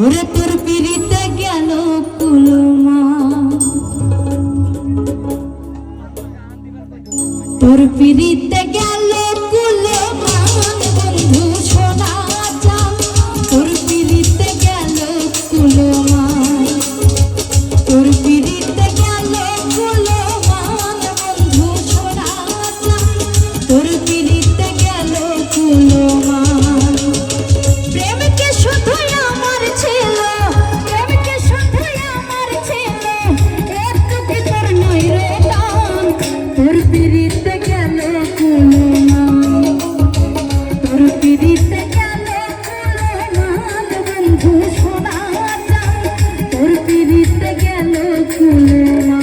ওরে তোর পিড়িতে গেল কুলমা, তোর পিড়িতে গেল কুলমা বন্ধু সোনা চান, তোর পিড়িতে গেল কুলমা, তোর পিড়িতে গেল কুলমা বন্ধু সোনা চান, তোর পিড়িতে গেল কুলমা। প্রেমকে শুধু আমার ছিল, প্রেমকে শুধু আমার ছিল, একটু ভিতর নই রে টান, তোর পিড়িতে গেল কুলমা, তোর পিড়িতে গেল কুলমা বন্ধু সোনা চান, তোর পিড়িতে গেল কুলমা।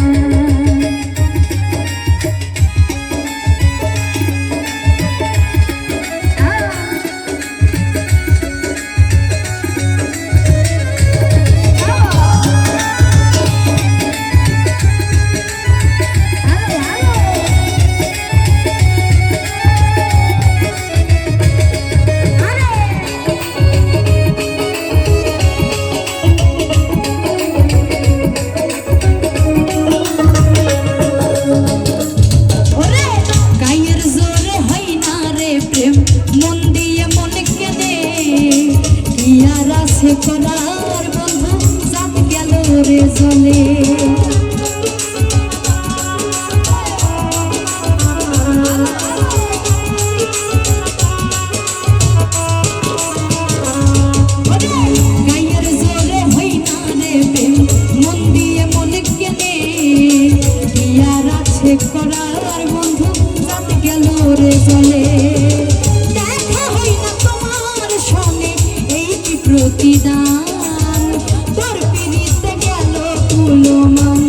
করার বন্ধু সাথ গেল রে জলে, গায়ের জোরে হই না রে প্রেম, মন দিয়ে মনে কেনে ইয়ার আছে করার বন্ধু সাথ গেল রে জলে। দেখা হই না তোমার সঙ্গে এই কি প্রতিদান, তোর পিড়িতে গেল কুলমান,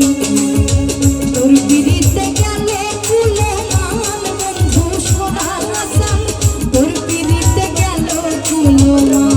তোর পিড়িতে গেল কুলমান বন্ধু সোনা চান, তোর পিড়িতে গেল কুলমান।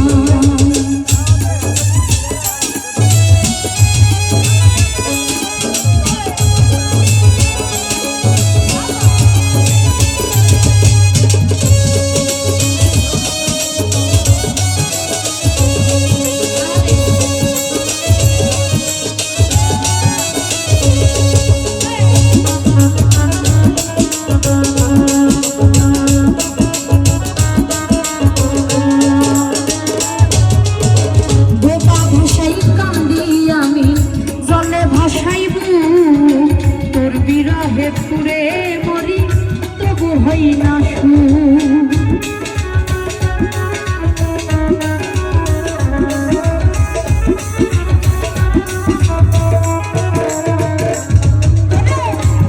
তোর বিরহে পুরে মরি তবু হই না সুখ,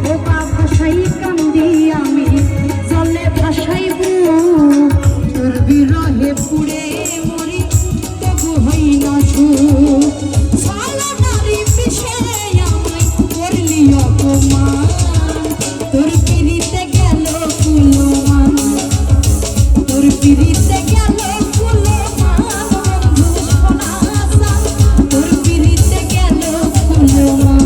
বোবা ভাষাই কান্দি আমি জলে ভাসাইব, তোর বিরহে পুরে মরি তবু হই না সুখ। তোর পিড়িতে গেল কুলমান, তোর পিড়িতে গেল কুলমান বন্ধু সোনা চান, তোর পিড়িতে গেল কুলমান।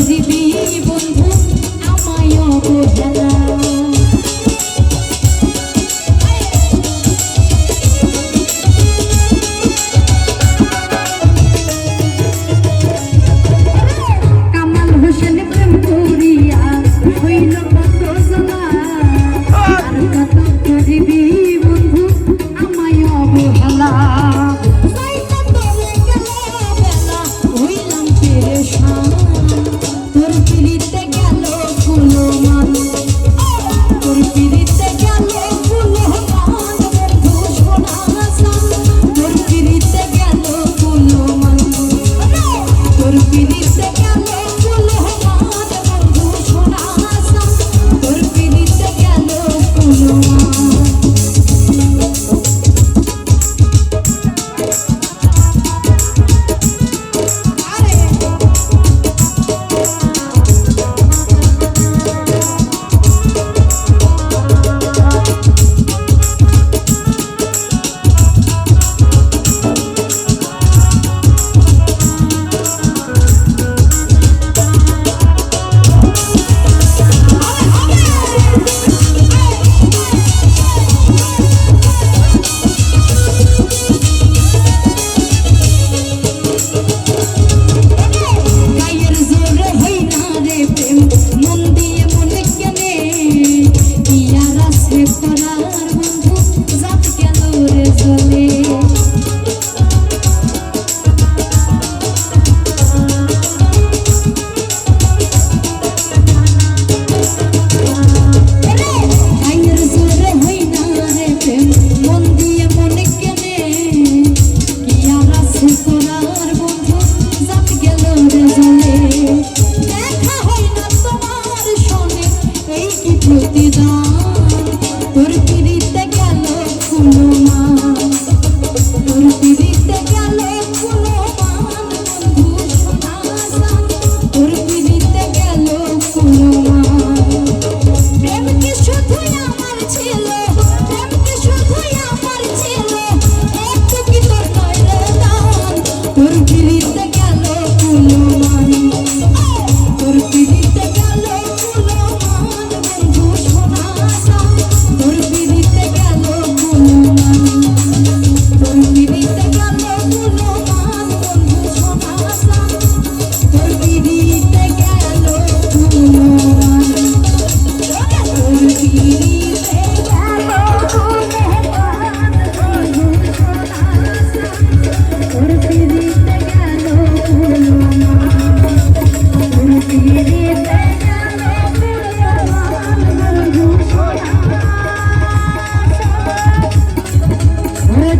দিবি বন্ধু আমায় অবহেলা, কামাল হোসেন প্রেম করিয়া হইল কত জ্বালা, আর কত দিবি বন্ধু আমায় অবহেলা। তোর পিড়িতে গেল কুলমান, তোর পিড়িতে গেল কুলমান বন্ধু সোনা চান, তোর পিড়িতে গেল কুলমান, তোর পিড়িতে গেল কুলমান বন্ধু সোনা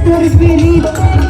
তোর পিড়িতে